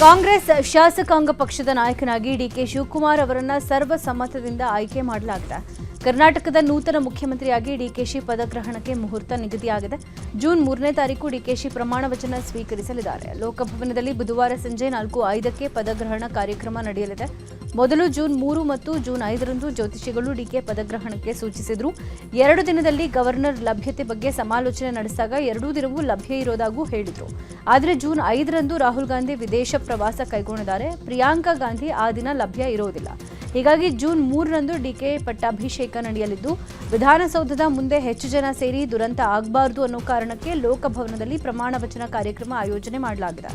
ಕಾಂಗ್ರೆಸ್ ಶಾಸಕಾಂಗ ಪಕ್ಷದ ನಾಯಕನಾಗಿ ಡಿಕೆ ಶಿವಕುಮಾರ್ ಅವರನ್ನು ಸರ್ವಸಮ್ಮತದಿಂದ ಆಯ್ಕೆ ಮಾಡಲಾಗಿದೆ. ಕರ್ನಾಟಕದ ನೂತನ ಮುಖ್ಯಮಂತ್ರಿಯಾಗಿ ಡಿಕೆಶಿ ಪದಗ್ರಹಣಕ್ಕೆ ಮುಹೂರ್ತ ನಿಗದಿಯಾಗಿದೆ. ಜೂನ್ 3ನೇ ತಾರೀಕು ಡಿಕೆಶಿ ಪ್ರಮಾಣ ವಚನ ಸ್ವೀಕರಿಸಲಿದ್ದಾರೆ. ಲೋಕಭವನದಲ್ಲಿ ಬುಧವಾರ ಸಂಜೆ 4:05ಕ್ಕೆ ಪದಗ್ರಹಣ ಕಾರ್ಯಕ್ರಮ ನಡೆಯಲಿದೆ. ಮೊದಲು ಜೂನ್ 3 ಮತ್ತು ಜೂನ್ 5ರಂದು ಜ್ಯೋತಿಷಿಗಳು ಡಿಕೆ ಪದಗ್ರಹಣಕ್ಕೆ ಸೂಚಿಸಿದರು. 2 ದಿನದಲ್ಲಿ ಗವರ್ನರ್ ಲಭ್ಯತೆ ಬಗ್ಗೆ ಸಮಾಲೋಚನೆ ನಡೆಸಿದಾಗ 2 ದಿನವೂ ಲಭ್ಯ ಇರೋದಾಗೂ ಹೇಳಿದರು. ಆದರೆ ಜೂನ್ 5ರಂದು ರಾಹುಲ್ ಗಾಂಧಿ ವಿದೇಶ ಪ್ರವಾಸ ಕೈಗೊಂಡಿದ್ದಾರೆ. ಪ್ರಿಯಾಂಕಾ ಗಾಂಧಿ ಆ ದಿನ ಲಭ್ಯ ಇರೋದಿಲ್ಲ. ಹೀಗಾಗಿ ಜೂನ್ 3ರಂದು ಡಿಕೆ ಪಟ್ಟಾಭಿಷೇಕ ನಡೆಯಲಿದ್ದು, ವಿಧಾನಸೌಧದ ಮುಂದೆ ಹೆಚ್ಚು ಜನ ಸೇರಿ ದುರಂತ ಆಗಬಾರದು ಅನ್ನೋ ಕಾರಣಕ್ಕೆ ಲೋಕಭವನದಲ್ಲಿ ಪ್ರಮಾಣ ವಚನ ಕಾರ್ಯಕ್ರಮ ಆಯೋಜನೆ ಮಾಡಲಾಗಿದೆ.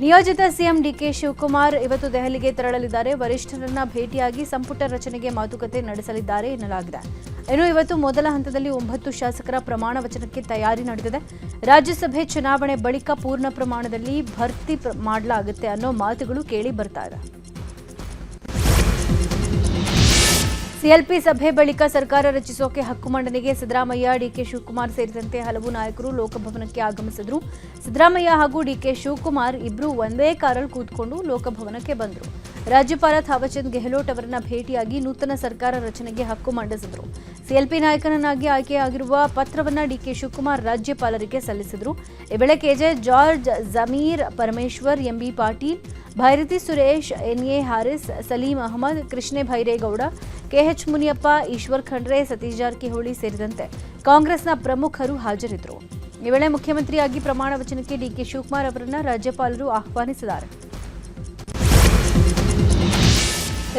ನಿಯೋಜಿತ ಸಿಎಂ ಡಿಕೆ ಶಿವಕುಮಾರ್ ಇವತ್ತು ದೆಹಲಿಗೆ ತೆರಳಲಿದ್ದಾರೆ. ವರಿಷ್ಠರನ್ನ ಭೇಟಿಯಾಗಿ ಸಂಪುಟ ರಚನೆಗೆ ಮಾತುಕತೆ ನಡೆಸಲಿದ್ದಾರೆ ಎನ್ನಲಾಗಿದೆ. ಇನ್ನು ಇವತ್ತು ಮೊದಲ ಹಂತದಲ್ಲಿ 9 ಶಾಸಕರ ಪ್ರಮಾಣ ವಚನಕ್ಕೆ ತಯಾರಿ ನಡೆದಿದೆ. ರಾಜ್ಯಸಭೆ ಚುನಾವಣೆ ಬಳಿಕ ಪೂರ್ಣ ಪ್ರಮಾಣದಲ್ಲಿ ಭರ್ತಿ ಮಾಡಲಾಗುತ್ತೆ ಅನ್ನೋ ಮಾತುಗಳು ಕೇಳಿ ಬರ್ತಾ ಇದೆ. ಸಿಎಲ್ಪಿ ಸಭೆ ಬಳಿಕ ಸರ್ಕಾರ ರಚಿಸೋಕೆ ಹಕ್ಕು ಮಂಡನೆಗೆ ಸಿದ್ದರಾಮಯ್ಯ, ಡಿಕೆ ಶಿವಕುಮಾರ್ ಸೇರಿದಂತೆ ಹಲವು ನಾಯಕರು ಲೋಕಭವನಕ್ಕೆ ಆಗಮಿಸಿದ್ರು. ಸಿದ್ದರಾಮಯ್ಯ ಹಾಗೂ ಡಿಕೆ ಶಿವಕುಮಾರ್ ಇಬ್ಬರು ಒಂದೇ ಕಾರಲ್ಲಿ ಕೂತ್ಕೊಂಡು ಲೋಕಭವನಕ್ಕೆ ಬಂದರು. ರಾಜ್ಯಪಾಲ ಥಾವರ್ಚಂದ್ ಗೆಹ್ಲೋಟ್ ಅವರನ್ನ ಭೇಟಿಯಾಗಿ ನೂತನ ಸರ್ಕಾರ ರಚನೆಗೆ ಹಕ್ಕು ಮಂಡಿಸಿದರು. ಸಿಎಲ್ಪಿ ನಾಯಕನಾಗಿ ಆಯ್ಕೆಯಾಗಿರುವ ಪತ್ರವನ್ನು ಡಿಕೆ ಶಿವಕುಮಾರ್ ರಾಜ್ಯಪಾಲರಿಗೆ ಸಲ್ಲಿಸಿದರು. ಈ ವೇಳೆ KJ George, Zameer Parameshwar, MB Patil, Byrathi Suresh, NA Haris, Saleem Ahmed, Krishna Byregowda, KH Muniyappa, Eshwar Khandre, Satish Jarkiholi ಸೇರಿದಂತೆ ಕಾಂಗ್ರೆಸ್ನ ಪ್ರಮುಖರು ಹಾಜರಿದ್ದರು. ಈ ವೇಳೆ ಮುಖ್ಯಮಂತ್ರಿಯಾಗಿ ಪ್ರಮಾಣ ವಚನಕ್ಕೆ ಡಿಕೆ ಶಿವಕುಮಾರ್ ಅವರನ್ನು ರಾಜ್ಯಪಾಲರು ಆಹ್ವಾನಿಸಿದ್ದಾರೆ.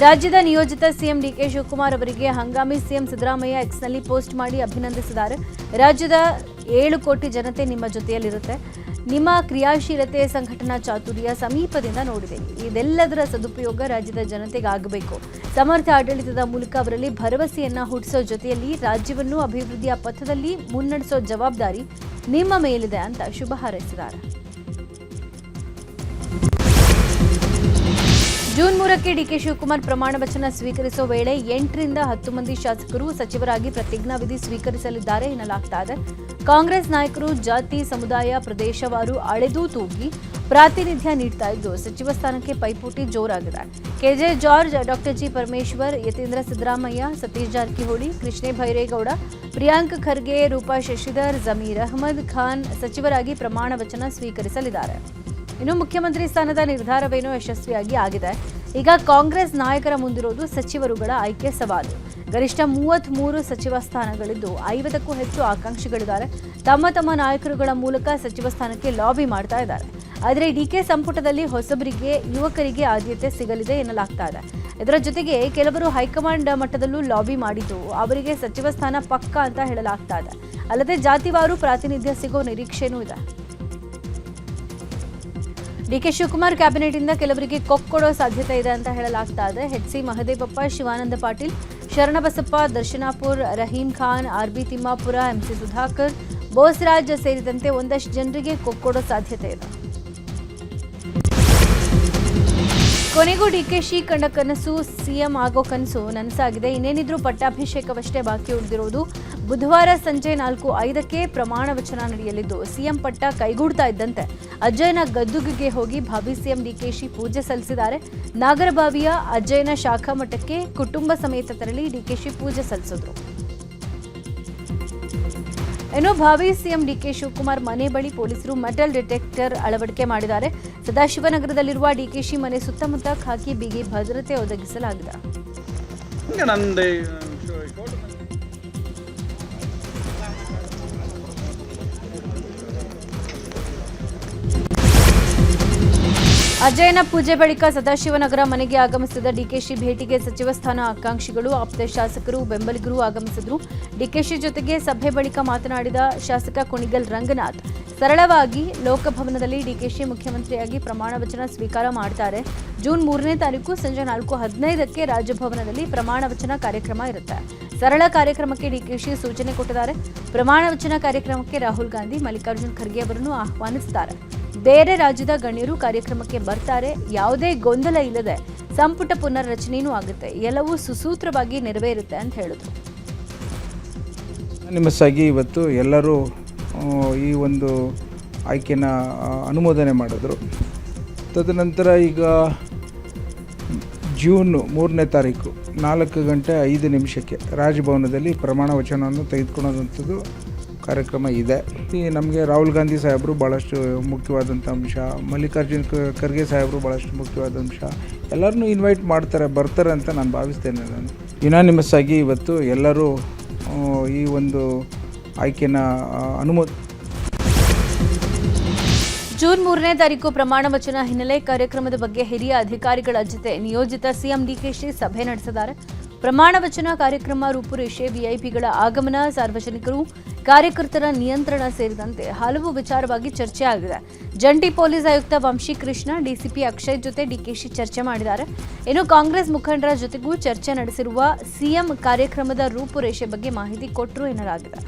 ರಾಜ್ಯದ ನಿಯೋಜಿತ ಸಿಎಂ ಡಿಕೆ ಶಿವಕುಮಾರ್ ಅವರಿಗೆ ಹಂಗಾಮಿ ಸಿಎಂ ಸಿದ್ದರಾಮಯ್ಯ ಎಕ್ಸ್ನಲ್ಲಿ ಪೋಸ್ಟ್ ಮಾಡಿ ಅಭಿನಂದಿಸಿದ್ದಾರೆ. ರಾಜ್ಯದ 7 ಕೋಟಿ ಜನತೆ ನಿಮ್ಮ ಜೊತೆಯಲ್ಲಿರುತ್ತೆ. ನಿಮ್ಮ ಕ್ರಿಯಾಶೀಲತೆ, ಸಂಘಟನಾ ಚಾತುರ್ಯ ಸಮೀಪದಿಂದ ನೋಡಿದ್ದೇನೆ. ಇದೆಲ್ಲದರ ಸದುಪಯೋಗ ರಾಜ್ಯದ ಜನತೆಗಾಗಬೇಕು. ಸಮರ್ಥ ಆಡಳಿತದ ಮೂಲಕ ಅವರಲ್ಲಿ ಭರವಸೆಯನ್ನ ಹುಟ್ಟಿಸೋ ಜೊತೆಯಲ್ಲಿ ರಾಜ್ಯವನ್ನು ಅಭಿವೃದ್ಧಿಯ ಪಥದಲ್ಲಿ ಮುನ್ನಡೆಸೋ ಜವಾಬ್ದಾರಿ ನಿಮ್ಮ ಮೇಲಿದೆ ಅಂತ ಶುಭ ಹಾರೈಸಿದ್ದಾರೆ. ಜೂನ್ 3ಕ್ಕೆ ಡಿಕೆ ಶಿವಕುಮಾರ್ ಪ್ರಮಾಣ ವಚನ ಸ್ವೀಕರಿಸುವ ವೇಳೆ 8 ರಿಂದ 10 ಮಂದಿ ಶಾಸಕರು ಸಚಿವರಾಗಿ ಪ್ರತಿಜ್ಞಾವಿಧಿ ಸ್ವೀಕರಿಸಲಿದ್ದಾರೆ ಎನ್ನಲಾಗ್ತಾ ಇದೆ. ಕಾಂಗ್ರೆಸ್ ನಾಯಕರು ಜಾತಿ, ಸಮುದಾಯ, ಪ್ರದೇಶವಾರು ಅಳೆದು ತೂಗಿ ಪ್ರಾತಿನಿಧ್ಯ ನೀಡ್ತಾ ಇದ್ದು, ಸಚಿವ ಸ್ಥಾನಕ್ಕೆ ಪೈಪೋಟಿ ಜೋರಾಗಿದೆ. KJ George, doctor G Parameshwar, Yathindra Siddaramaiah, Satish Jarkiholi, Krishna Byregowda, Priyank Kharge, Roopa Shashidhar, Zameer Ahmed Khan ಸಚಿವರಾಗಿ ಪ್ರಮಾಣ ವಚನ ಸ್ವೀಕರಿಸಲಿದ್ದಾರೆ. ಇನ್ನು ಮುಖ್ಯಮಂತ್ರಿ ಸ್ಥಾನದ ನಿರ್ಧಾರವೇನೋ ಯಶಸ್ವಿಯಾಗಿ ಆಗಿದೆ. ಈಗ ಕಾಂಗ್ರೆಸ್ ನಾಯಕರ ಮುಂದಿರೋದು ಸಚಿವರುಗಳ ಆಯ್ಕೆ ಸವಾಲು. ಗರಿಷ್ಠ 33 ಸಚಿವ ಸ್ಥಾನಗಳಿದ್ದು 50ಕ್ಕೂ ಹೆಚ್ಚು ಆಕಾಂಕ್ಷಿಗಳಿದ್ದಾರೆ. ತಮ್ಮ ನಾಯಕರುಗಳ ಮೂಲಕ ಸಚಿವ ಸ್ಥಾನಕ್ಕೆ ಲಾಬಿ ಮಾಡ್ತಾ ಇದ್ದಾರೆ. ಆದರೆ ಡಿಕೆ ಸಂಪುಟದಲ್ಲಿ ಹೊಸಬರಿಗೆ, ಯುವಕರಿಗೆ ಆದ್ಯತೆ ಸಿಗಲಿದೆ ಎನ್ನಲಾಗ್ತಾ ಇದೆ. ಇದರ ಜೊತೆಗೆ ಕೆಲವರು ಹೈಕಮಾಂಡ್ ಮಟ್ಟದಲ್ಲೂ ಲಾಬಿ ಮಾಡಿದ್ದು ಅವರಿಗೆ ಸಚಿವ ಸ್ಥಾನ ಪಕ್ಕ ಅಂತ ಹೇಳಲಾಗ್ತಾ ಇದೆ. ಅಲ್ಲದೆ ಜಾತಿವಾರು ಪ್ರಾತಿನಿಧ್ಯ ಸಿಗೋ ನಿರೀಕ್ಷೆನೂ ಇದೆ. ಡಿಕೆ ಶಿವಕುಮಾರ್ ಕ್ಯಾಬಿನೆಟ್ನಿಂದ ಕೆಲವರಿಗೆ ಕೊಡೋ ಸಾಧ್ಯತೆ ಇದೆ ಅಂತ ಹೇಳಲಾಗ್ತಾ ಇದೆ. ಎಚ್.ಸಿ. ಮಹದೇವಪ್ಪ, ಶಿವಾನಂದ ಪಾಟೀಲ್, ಶರಣಬಸಪ್ಪ, ದರ್ಶನಾಪುರ್, ರಹೀಂ ಖಾನ್, ಆರ್.ಬಿ. ತಿಮ್ಮಾಪುರ, ಎಂಸಿ ಸುಧಾಕರ್, ಬೋಸರಾಜ್ ಸೇರಿದಂತೆ ಒಂದಷ್ಟು ಜನರಿಗೆ ಕೊಡೋ ಸಾಧ್ಯತೆ ಇದೆ. ಕೊನೆಗೂ ಡಿಕೆಶಿ ಕಂಡ ಕನಸು, ಸಿಎಂ ಆಗೋ ಕನಸು ನನಸಾಗಿದೆ. ಇನ್ನೇನಿದ್ರೂ ಪಟ್ಟಾಭಿಷೇಕವಷ್ಟೇ ಬಾಕಿ ಉಳಿದಿರುವುದು. ಬುಧವಾರ ಸಂಜೆ 4:05ಕ್ಕೆ ಪ್ರಮಾಣ ವಚನ ನಡೆಯಲಿದ್ದು, ಸಿಎಂ ಪಟ್ಟ ಕೈಗೂಡ್ತಾ ಇದ್ದಂತೆ ಅಜ್ಜಯ್ಯನ ಗದ್ದುಗೆಗೆ ಹೋಗಿ ಭಾವಿ ಸಿಎಂ ಡಿಕೆಶಿ ಪೂಜೆ ಸಲ್ಲಿಸಿದ್ದಾರೆ. ನಾಗರಬಾವಿಯ ಅಜ್ಜಯ್ಯನ ಶಾಖಾ ಮಠಕ್ಕೆ ಕುಟುಂಬ ಸಮೇತ ತೆರಳಿ ಡಿಕೆಶಿ ಪೂಜೆ ಸಲ್ಲಿಸಿದ್ರು. ಇನ್ನು ಭಾವಿ ಸಿಎಂ ಡಿಕೆ ಶಿವಕುಮಾರ್ ಮನೆ ಬಳಿ ಪೊಲೀಸರು ಮೆಟಲ್ ಡಿಟೆಕ್ಟರ್ ಅಳವಡಿಕೆ ಮಾಡಿದ್ದಾರೆ. ಸದಾಶಿವನಗರದಲ್ಲಿರುವ ಡಿಕೆಶಿ ಮನೆ ಸುತ್ತಮುತ್ತ ಖಾಕಿ ಬಿಗಿ ಭದ್ರತೆ ಒದಗಿಸಲಾಗಿದೆ. ಅಜ್ಜಯ್ಯನ ಪೂಜೆ ಬಳಿಕ ಸದಾಶಿವನಗರ ಮನೆಗೆ ಆಗಮಿಸಿದ ಡಿಕೆಶಿ ಭೇಟಿಗೆ ಸಚಿವ ಸ್ಥಾನ ಆಕಾಂಕ್ಷಿಗಳು, ಆಪ್ತ ಶಾಸಕರು, ಬೆಂಬಲಿಗರು ಆಗಮಿಸಿದ್ರು. ಡಿಕೆಶಿ ಜೊತೆಗೆ ಸಭೆ ಬಳಿಕ ಮಾತನಾಡಿದ ಶಾಸಕ ಕುಣಿಗಲ್ ರಂಗನಾಥ್, ಸರಳವಾಗಿ ಲೋಕಭವನದಲ್ಲಿ ಡಿಕೆಶಿ ಮುಖ್ಯಮಂತ್ರಿಯಾಗಿ ಪ್ರಮಾಣ ವಚನ ಸ್ವೀಕಾರ ಮಾಡ್ತಾರೆ. ಜೂನ್ 3ನೇ ತಾರೀಕು ಸಂಜೆ 4:15ಕ್ಕೆ ರಾಜಭವನದಲ್ಲಿ ಪ್ರಮಾಣ ವಚನ ಕಾರ್ಯಕ್ರಮ ಇರುತ್ತೆ. ಸರಳ ಕಾರ್ಯಕ್ರಮಕ್ಕೆ ಡಿಕೆಶಿ ಸೂಚನೆ ಕೊಟ್ಟಿದ್ದಾರೆ. ಪ್ರಮಾಣ ವಚನ ಕಾರ್ಯಕ್ರಮಕ್ಕೆ ರಾಹುಲ್ ಗಾಂಧಿ, ಮಲ್ಲಿಕಾರ್ಜುನ್ ಖರ್ಗೆ ಅವರನ್ನು ಆಹ್ವಾನಿಸಿದ್ದಾರೆ. ಬೇರೆ ರಾಜ್ಯದ ಗಣ್ಯರು ಕಾರ್ಯಕ್ರಮಕ್ಕೆ ಬರ್ತಾರೆ. ಯಾವುದೇ ಗೊಂದಲ ಇಲ್ಲದೆ ಸಂಪುಟ ಪುನರ್ರಚನೆಯೂ ಆಗುತ್ತೆ. ಎಲ್ಲವೂ ಸುಸೂತ್ರವಾಗಿ ನೆರವೇರುತ್ತೆ ಅಂತ ಹೇಳಿದ್ರು. ನಿಮ್ಮಸಾಗಿ ಇವತ್ತು ಎಲ್ಲರೂ ಈ ಒಂದು ಆಯ್ಕೆನ ಅನುಮೋದನೆ ಮಾಡಿದ್ರು. ತದನಂತರ ಈಗ ಜೂನ್ 3ನೇ ತಾರೀಕು 4:05 ರಾಜಭವನದಲ್ಲಿ ಪ್ರಮಾಣ ವಚನವನ್ನು ತೆಗೆದುಕೊಳ್ಳೋದಂಥದ್ದು ಕಾರ್ಯಕ್ರಮ ಇದೆ. ನಮಗೆ ರಾಹುಲ್ ಗಾಂಧಿ ಸಾಹೇಬರು ಭಾಳಷ್ಟು ಮುಖ್ಯವಾದಂಥ ಅಂಶ, ಮಲ್ಲಿಕಾರ್ಜುನ್ ಖರ್ಗೆ ಸಾಹೇಬರು ಭಾಳಷ್ಟು ಮುಖ್ಯವಾದ ಅಂಶ, ಎಲ್ಲರನ್ನೂ ಇನ್ವೈಟ್ ಬರ್ತಾರೆ ಅಂತ ನಾನು ಭಾವಿಸ್ತೇನೆ. ನಾನು ಯುನಾನಿಮಸ್ ಆಗಿ ಇವತ್ತು ಎಲ್ಲರೂ ಈ ಒಂದು ಆಯ್ಕೆನ ಜೂನ್ 3ನೇ ತಾರೀಕು ಪ್ರಮಾಣ ವಚನ ಹಿನ್ನೆಲೆ ಕಾರ್ಯಕ್ರಮದ ಬಗ್ಗೆ ಹಿರಿಯ ಅಧಿಕಾರಿಗಳ ಜೊತೆ ನಿಯೋಜಿತ ಸಿಎಂ ಡಿಕೆಶಿ ಸಭೆ ನಡೆಸಿದ್ದಾರೆ. ಪ್ರಮಾಣ ವಚನ ಕಾರ್ಯಕ್ರಮ ರೂಪುರೇಷೆ, ವಿಐಪಿಗಳ ಆಗಮನ, ಸಾರ್ವಜನಿಕರು, ಕಾರ್ಯಕರ್ತರ ನಿಯಂತ್ರಣ ಸೇರಿದಂತೆ ಹಲವು ವಿಚಾರವಾಗಿ ಚರ್ಚೆ ಆಗಿದೆ. ಜಂಟಿ ಪೊಲೀಸ್ ಆಯುಕ್ತ ವಂಶೀಕೃಷ್ಣ, ಡಿಸಿಪಿ ಅಕ್ಷಯ್ ಜೊತೆ ಡಿಕೆಶಿ ಚರ್ಚೆ ಮಾಡಿದ್ದಾರೆ. ಇನ್ನು ಕಾಂಗ್ರೆಸ್ ಮುಖಂಡರ ಜೊತೆಗೂ ಚರ್ಚೆ ನಡೆಸಿರುವ ಸಿಎಂ ಕಾರ್ಯಕ್ರಮದ ರೂಪುರೇಷೆ ಬಗ್ಗೆ ಮಾಹಿತಿ ಕೊಟ್ಟರು ಎನ್ನಲಾಗಿದೆ.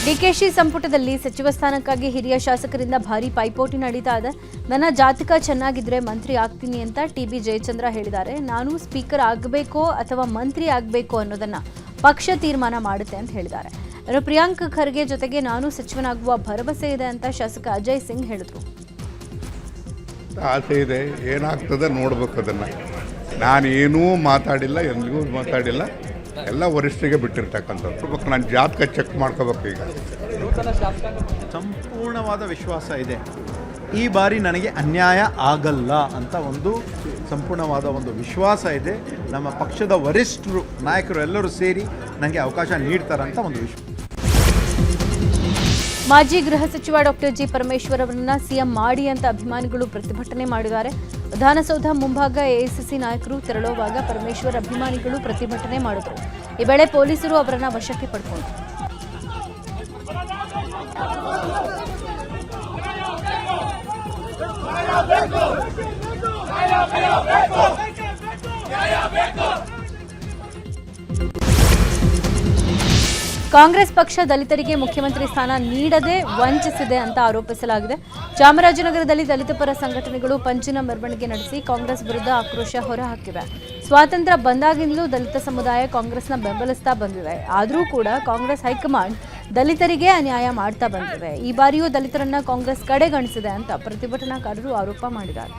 ಡಿಕೆಶಿ ಸಂಪುಟದಲ್ಲಿ ಸಚಿವ ಸ್ಥಾನಕ್ಕಾಗಿ ಹಿರಿಯ ಶಾಸಕರಿಂದ ಭಾರೀ ಪೈಪೋಟಿ ನಡೀತಾ ಇದೆ. ನನ್ನ ಜಾತಕ ಚೆನ್ನಾಗಿದ್ರೆ ಮಂತ್ರಿ ಆಗ್ತೀನಿ ಅಂತ ಟಿಬಿ ಜಯಚಂದ್ರ ಹೇಳಿದ್ದಾರೆ. ನಾನು ಸ್ಪೀಕರ್ ಆಗಬೇಕೋ ಅಥವಾ ಮಂತ್ರಿ ಆಗಬೇಕೋ ಅನ್ನೋದನ್ನ ಪಕ್ಷ ತೀರ್ಮಾನ ಮಾಡುತ್ತೆ ಅಂತ ಹೇಳಿದ್ದಾರೆ. ಪ್ರಿಯಾಂಕ್ ಖರ್ಗೆ ಜೊತೆಗೆ ನಾನು ಸಚಿವನಾಗುವ ಭರವಸೆ ಇದೆ ಅಂತ ಶಾಸಕ ಅಜಯ್ ಸಿಂಗ್ ಹೇಳಿದರು. ಆಸೆ ಇದೆ, ಏನಾಗ್ತದೆ ನೋಡ್ಬೇಕು. ಅದನ್ನು ನಾನೇನೂ ಮಾತಾಡಿಲ್ಲ, ಎಲ್ಲಿಗೂ ಮಾತಾಡಿಲ್ಲ, ಎಲ್ಲ ವರಿಷ್ಠರಿಗೆ ಬಿಟ್ಟಿರ್ತಕ್ಕಂಥದ್ದು. ನಾನು ಜಾತಕ ಚೆಕ್ ಮಾಡ್ಕೋಬೇಕು. ಈಗ ಸಂಪೂರ್ಣವಾದ ವಿಶ್ವಾಸ ಇದೆ, ಈ ಬಾರಿ ನನಗೆ ಅನ್ಯಾಯ ಆಗಲ್ಲ ಅಂತ ಒಂದು ಸಂಪೂರ್ಣವಾದ ಒಂದು ವಿಶ್ವಾಸ ಇದೆ. ನಮ್ಮ ಪಕ್ಷದ ವರಿಷ್ಠರು, ನಾಯಕರು ಎಲ್ಲರೂ ಸೇರಿ ನನಗೆ ಅವಕಾಶ ನೀಡ್ತಾರಂತ ಒಂದು ವಿಶ್ವಾಸ. ಮಾಜಿ ಗೃಹ ಸಚಿವ ಡಾಕ್ಟರ್ ಜಿ ಪರಮೇಶ್ವರ್ ಅವರನ್ನ ಸಿಎಂ ಮಾಡಿ ಅಂತ ಅಭಿಮಾನಿಗಳು ಪ್ರತಿಭಟನೆ ಮಾಡಿದ್ದಾರೆ. ವಿಧಾನಸೌಧ ಮುಂಭಾಗ ಎಐಸಿಸಿ ನಾಯಕರು ತೆರಳುವಾಗ ಪರಮೇಶ್ವರ್ ಅಭಿಮಾನಿಗಳು ಪ್ರತಿಭಟನೆ ಮಾಡಿದರು. ಈ ವೇಳೆ ಪೊಲೀಸರು ಅವರನ್ನ ವಶಕ್ಕೆ ಪಡೆದುಕೊಂಡರು. ಕಾಂಗ್ರೆಸ್ ಪಕ್ಷ ದಲಿತರಿಗೆ ಮುಖ್ಯಮಂತ್ರಿ ಸ್ಥಾನ ನೀಡದೆ ವಂಚಿಸಿದೆ ಅಂತ ಆರೋಪಿಸಲಾಗಿದೆ. ಚಾಮರಾಜನಗರದಲ್ಲಿ ದಲಿತ ಪರ ಸಂಘಟನೆಗಳು ಪಂಚಿನ ಮೆರವಣಿಗೆ ನಡೆಸಿ ಕಾಂಗ್ರೆಸ್ ವಿರುದ್ಧ ಆಕ್ರೋಶ ಹೊರಹಾಕಿವೆ. ಸ್ವಾತಂತ್ರ್ಯ ಬಂದಾಗಿಂದಲೂ ದಲಿತ ಸಮುದಾಯ ಕಾಂಗ್ರೆಸ್ನ ಬೆಂಬಲಿಸ್ತಾ ಬಂದಿದೆ. ಆದರೂ ಕೂಡ ಕಾಂಗ್ರೆಸ್ ಹೈಕಮಾಂಡ್ ದಲಿತರಿಗೆ ಅನ್ಯಾಯ ಮಾಡ್ತಾ ಬಂದಿದೆ. ಈ ಬಾರಿಯೂ ದಲಿತರನ್ನ ಕಾಂಗ್ರೆಸ್ ಕಡೆಗಣಿಸಿದೆ ಅಂತ ಪ್ರತಿಭಟನಾಕಾರರು ಆರೋಪ ಮಾಡಿದ್ದಾರೆ.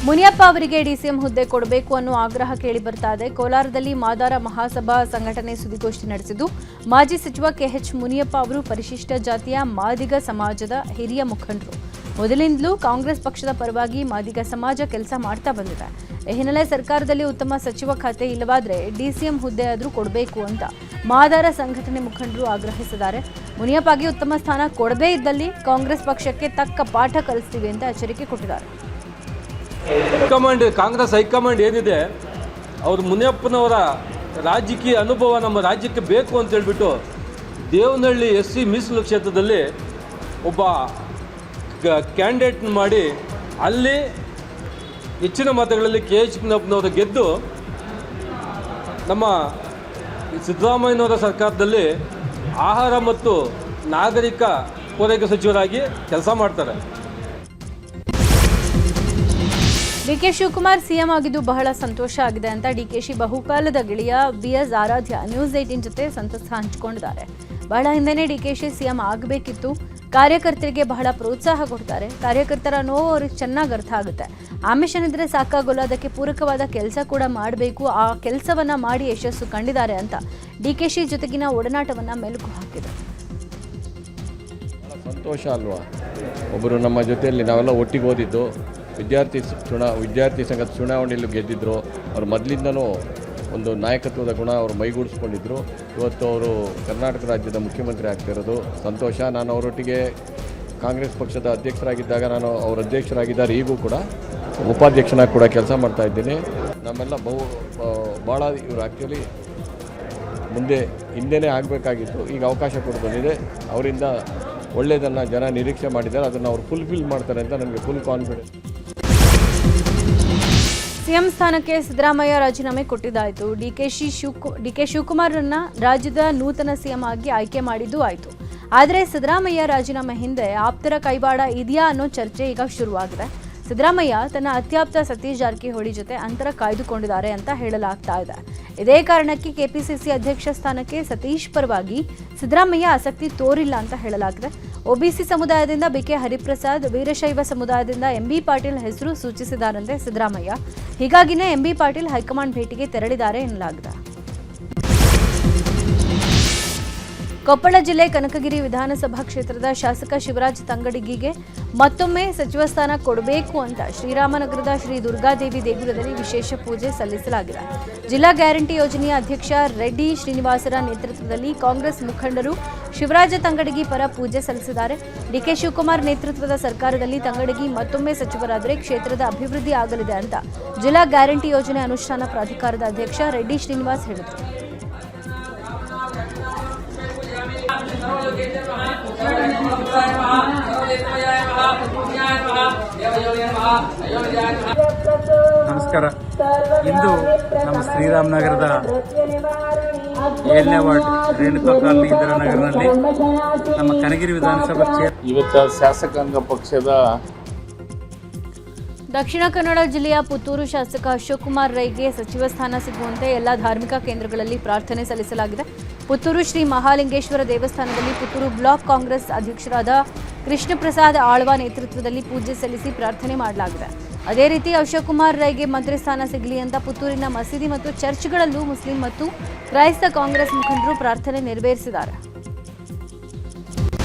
ಮುನಿಯಪ್ಪ ಅವರಿಗೆ ಡಿಸಿಎಂ ಹುದ್ದೆ ಕೊಡಬೇಕು ಅನ್ನೋ ಆಗ್ರಹ ಕೇಳಿ ಬರ್ತಾ ಇದೆ. ಕೋಲಾರದಲ್ಲಿ ಮಾದಾರ ಮಹಾಸಭಾ ಸಂಘಟನೆ ಸುದ್ದಿಗೋಷ್ಠಿ ನಡೆಸಿದ್ದು, ಮಾಜಿ ಸಚಿವ ಕೆಎಚ್ ಮುನಿಯಪ್ಪ ಅವರು ಪರಿಶಿಷ್ಟ ಜಾತಿಯ ಮಾದಿಗ ಸಮಾಜದ ಹಿರಿಯ ಮುಖಂಡರು. ಮೊದಲಿಂದಲೂ ಕಾಂಗ್ರೆಸ್ ಪಕ್ಷದ ಪರವಾಗಿ ಮಾದಿಗ ಸಮಾಜ ಕೆಲಸ ಮಾಡ್ತಾ ಬಂದಿದೆ. ಈ ಹಿನ್ನೆಲೆ ಸರ್ಕಾರದಲ್ಲಿ ಉತ್ತಮ ಸಚಿವ ಖಾತೆ ಇಲ್ಲವಾದ್ರೆ ಡಿಸಿಎಂ ಹುದ್ದೆ ಆದರೂ ಕೊಡಬೇಕು ಅಂತ ಮಾದಾರ ಸಂಘಟನೆ ಮುಖಂಡರು ಆಗ್ರಹಿಸಿದ್ದಾರೆ. ಮುನಿಯಪ್ಪಗೆ ಉತ್ತಮ ಸ್ಥಾನ ಕೊಡದೇ ಇದ್ದಲ್ಲಿ ಕಾಂಗ್ರೆಸ್ ಪಕ್ಷಕ್ಕೆ ತಕ್ಕ ಪಾಠ ಕಲಿಸ್ತೀವಿ ಅಂತ ಎಚ್ಚರಿಕೆ ಕೊಟ್ಟಿದ್ದಾರೆ. ಕಾಂಗ್ರೆಸ್ ಹೈಕಮಾಂಡ್ ಏನಿದೆ, ಅವರು ಮುನಿಯಪ್ಪನವರ ರಾಜಕೀಯ ಅನುಭವ ನಮ್ಮ ರಾಜ್ಯಕ್ಕೆ ಬೇಕು ಅಂತ ಹೇಳ್ಬಿಟ್ಟು ದೇವನಹಳ್ಳಿ SC ಮೀಸಲು ಕ್ಷೇತ್ರದಲ್ಲಿ ಒಬ್ಬ ಕ್ಯಾಂಡಿಡೇಟ್ ಮಾಡಿ ಅಲ್ಲಿ ಹೆಚ್ಚಿನ ಮತಗಳಲ್ಲಿ KH ಮುನಿಯಪ್ಪನವರು ಗೆದ್ದು ನಮ್ಮ ಸಿದ್ದರಾಮಯ್ಯನವರ ಸರ್ಕಾರದಲ್ಲಿ ಆಹಾರ ಮತ್ತು ನಾಗರಿಕ ಪೂರೈಕೆ ಸಚಿವರಾಗಿ ಕೆಲಸ ಮಾಡ್ತಾರೆ. ಡಿಕೆ ಶಿವಕುಮಾರ್ ಸಿಎಂ ಆಗಿದ್ದು ಬಹಳ ಸಂತೋಷ ಆಗಿದೆ ಅಂತ ಡಿಕೆಶಿ ಬಹುಕಾಲದ ಗೆಳೆಯ BS ಆರಾಧ್ಯ ನ್ಯೂಸ್ 18 ಜೊತೆ ಸಂತಸ ಹಂಚಿಕೊಂಡಿದ್ದಾರೆ. ಬಹಳ ಹಿಂದೆನೇ ಡಿಕೆಶಿ ಸಿಎಂ ಆಗಬೇಕಿತ್ತು. ಕಾರ್ಯಕರ್ತರಿಗೆ ಬಹಳ ಪ್ರೋತ್ಸಾಹ ಕೊಡ್ತಾರೆ. ಕಾರ್ಯಕರ್ತರ ನೋವು ಅವ್ರಿಗೆ ಚೆನ್ನಾಗಿ ಅರ್ಥ ಆಗುತ್ತೆ. ಆಮಿಷನಿದ್ರೆ ಸಾಕಾಗೋಲ್ಲ, ಅದಕ್ಕೆ ಪೂರಕವಾದ ಕೆಲಸ ಕೂಡ ಮಾಡಬೇಕು. ಆ ಕೆಲಸವನ್ನ ಮಾಡಿ ಯಶಸ್ಸು ಕಂಡಿದ್ದಾರೆ ಅಂತ ಡಿಕೆಶಿ ಜೊತೆಗಿನ ಒಡನಾಟವನ್ನ ಮೆಲುಕು ಹಾಕಿದ್ದಾರೆ. ಸಂತೋಷ ಅಲ್ವಾ, ಒಬ್ಬರು ನಮ್ಮ ಜೊತೆಯಲ್ಲಿ ನಾವೆಲ್ಲ ಒಟ್ಟಿಗೆ ಓದಿದ್ದು, ವಿದ್ಯಾರ್ಥಿ ಸಂಘದ ಚುನಾವಣೆಯಲ್ಲಿ ಗೆದ್ದಿದ್ದರು. ಅವರು ಮೊದಲಿಂದನೂ ಒಂದು ನಾಯಕತ್ವದ ಗುಣ ಅವರು ಮೈಗೂಡಿಸ್ಕೊಂಡಿದ್ದರು. ಇವತ್ತು ಅವರು ಕರ್ನಾಟಕ ರಾಜ್ಯದ ಮುಖ್ಯಮಂತ್ರಿ ಆಗ್ತಿರೋದು ಸಂತೋಷ. ನಾನು ಅವರೊಟ್ಟಿಗೆ ಕಾಂಗ್ರೆಸ್ ಪಕ್ಷದ ಅಧ್ಯಕ್ಷರಾಗಿದ್ದಾಗ ನಾನು ಅವರ ಅಧ್ಯಕ್ಷರಾಗಿದ್ದಾರೆ, ಈಗೂ ಕೂಡ ಉಪಾಧ್ಯಕ್ಷನಾಗಿ ಕೂಡ ಕೆಲಸ ಮಾಡ್ತಾ ಇದ್ದೀನಿ. ನಮ್ಮೆಲ್ಲ ಭಾಳ ಇವರು ಆ್ಯಕ್ಚುಲಿ ಹಿಂದೆನೇ ಆಗಬೇಕಾಗಿತ್ತು, ಈಗ ಅವಕಾಶ ಕೂಡ ಬಂದಿದೆ. ಅವರಿಂದ ಒಳ್ಳೆಯದನ್ನು ಜನ ನಿರೀಕ್ಷೆ ಮಾಡಿದ್ದಾರೆ, ಅದನ್ನು ಅವರು ಫುಲ್ಫಿಲ್ ಮಾಡ್ತಾರೆ ಅಂತ ನನಗೆ ಫುಲ್ ಕಾನ್ಫಿಡೆನ್ಸ್. ಸಿಎಂ ಸ್ಥಾನಕ್ಕೆ ಸಿದ್ದರಾಮಯ್ಯ ರಾಜೀನಾಮೆ ಕೊಟ್ಟಿದ್ದಾಯಿತು. ಡಿಕೆ ಶಿವಕುಮಾರ್ರನ್ನ ರಾಜ್ಯದ ನೂತನ ಸಿಎಂ ಆಗಿ ಆಯ್ಕೆ ಮಾಡಿದ್ದು ಆಯಿತು. ಆದರೆ ಸಿದ್ದರಾಮಯ್ಯ ರಾಜೀನಾಮೆ ಹಿಂದೆ ಆಪ್ತರ ಕೈವಾಡ ಇದೆಯಾ ಅನ್ನೋ ಚರ್ಚೆ ಈಗ ಶುರುವಾಗಿದೆ. ಸಿದ್ದರಾಮಯ್ಯ ತನ್ನ ಅತ್ಯಾಪ್ತ ಸತೀಶ್ ಜಾರಕಿಹೊಳಿ ಜೊತೆ ಅಂತರ ಕಾಯ್ದುಕೊಂಡಿದ್ದಾರೆ ಅಂತ ಹೇಳಲಾಗ್ತಾ ಇದೆ. ಇದೇ ಕಾರಣಕ್ಕೆ ಕೆಪಿಸಿಸಿ ಅಧ್ಯಕ್ಷ ಸ್ಥಾನಕ್ಕೆ ಸತೀಶ್ ಪರವಾಗಿ ಸಿದ್ದರಾಮಯ್ಯ ಆಸಕ್ತಿ ತೋರಿಲ್ಲ ಅಂತ ಹೇಳಲಾಗಿದೆ. ಒಬಿಸಿ ಸಮುದಾಯದಿಂದ ಬಿಕೆ ಹರಿಪ್ರಸಾದ್, ವೀರಶೈವ ಸಮುದಾಯದಿಂದ ಎಂಬಿ ಪಾಟೀಲ್ ಹೆಸರು ಸೂಚಿಸಿದ್ದಾರಂತೆ ಸಿದ್ದರಾಮಯ್ಯ. ಹೀಗಾಗಿನೇ ಎಂಬಿ ಪಾಟೀಲ್ ಹೈಕಮಾಂಡ್ ಭೇಟಿಗೆ ತೆರಳಿದ್ದಾರೆ ಎನ್ನಲಾಗಿದೆ. ಕೊಪ್ಪಳ ಜಿಲ್ಲೆ ಕನಕಗಿರಿ ವಿಧಾನಸಭಾ ಕ್ಷೇತ್ರದ ಶಾಸಕ ಶಿವರಾಜ್ ತಂಗಡಗಿಗೆ ಮತ್ತೊಮ್ಮೆ ಸಚಿವ ಸ್ಥಾನ ಕೊಡಬೇಕು ಅಂತ ಶ್ರೀರಾಮನಗರದ ಶ್ರೀ ದುರ್ಗಾದೇವಿ ದೇಗುಲದಲ್ಲಿ ವಿಶೇಷ ಪೂಜೆ ಸಲ್ಲಿಸಲಾಗಿದೆ. ಜಿಲ್ಲಾ ಗ್ಯಾರಂಟಿ ಯೋಜನೆಯ ಅಧ್ಯಕ್ಷ ರೆಡ್ಡಿ ಶ್ರೀನಿವಾಸರ ನೇತೃತ್ವದಲ್ಲಿ ಕಾಂಗ್ರೆಸ್ ಮುಖಂಡರು ಶಿವರಾಜ ತಂಗಡಗಿ ಪರ ಪೂಜೆ ಸಲ್ಲಿಸಿದ್ದಾರೆ. ಡಿಕೆ ಶಿವಕುಮಾರ್ ನೇತೃತ್ವದ ಸರ್ಕಾರದಲ್ಲಿ ತಂಗಡಗಿ ಮತ್ತೊಮ್ಮೆ ಸಚಿವರಾದರೆ ಕ್ಷೇತ್ರದ ಅಭಿವೃದ್ಧಿ ಆಗಲಿದೆ ಅಂತ ಜಿಲ್ಲಾ ಗ್ಯಾರಂಟಿ ಯೋಜನೆ ಅನುಷ್ಠಾನ ಪ್ರಾಧಿಕಾರದ ಅಧ್ಯಕ್ಷ ರೆಡ್ಡಿ ಶ್ರೀನಿವಾಸ್ ಹೇಳಿದರು. ನಮಸ್ಕಾರ. ಇಂದು ನಮ್ಮ ಶ್ರೀರಾಮನಗರದ 7ನೇ ವಾರ್ಡ್ ರೇಣುಕಾ ಕಾಲನಿ ಇಂದಿರಾನಗರನಲ್ಲಿ ನಮ್ಮ ಕನಗಿರಿ ವಿಧಾನಸಭಾ ಕ್ಷೇತ್ರ ಇವತ್ತು ಶಾಸಕಾಂಗ ಪಕ್ಷದ ದಕ್ಷಿಣ ಕನ್ನಡ ಜಿಲ್ಲೆಯ ಪುತ್ತೂರು ಶಾಸಕ ಅಶೋಕ್ ಕುಮಾರ್ ರೈಗೆ ಸಚಿವ ಸ್ಥಾನ ಸಿಗುವಂತೆ ಎಲ್ಲ ಧಾರ್ಮಿಕ ಕೇಂದ್ರಗಳಲ್ಲಿ ಪ್ರಾರ್ಥನೆ ಸಲ್ಲಿಸಲಾಗಿದೆ. ಪುತ್ತೂರು ಶ್ರೀ ಮಹಾಲಿಂಗೇಶ್ವರ ದೇವಸ್ಥಾನದಲ್ಲಿ ಪುತ್ತೂರು ಬ್ಲಾಕ್ ಕಾಂಗ್ರೆಸ್ ಅಧ್ಯಕ್ಷರಾದ ಕೃಷ್ಣ ಪ್ರಸಾದ್ ಆಳ್ವಾ ನೇತೃತ್ವದಲ್ಲಿ ಪೂಜೆ ಸಲ್ಲಿಸಿ ಪ್ರಾರ್ಥನೆ ಮಾಡಲಾಗಿದೆ. ಅದೇ ರೀತಿ ಅಶೋಕ್ ಕುಮಾರ್ ರೈಗೆ ಮಂತ್ರಿ ಸ್ಥಾನ ಸಿಗಲಿ ಅಂತ ಪುತ್ತೂರಿನ ಮಸೀದಿ ಮತ್ತು ಚರ್ಚ್ಗಳಲ್ಲೂ ಮುಸ್ಲಿಂ ಮತ್ತು ಕ್ರೈಸ್ತ ಕಾಂಗ್ರೆಸ್ ಮುಖಂಡರು ಪ್ರಾರ್ಥನೆ ನೆರವೇರಿಸಿದ್ದಾರೆ.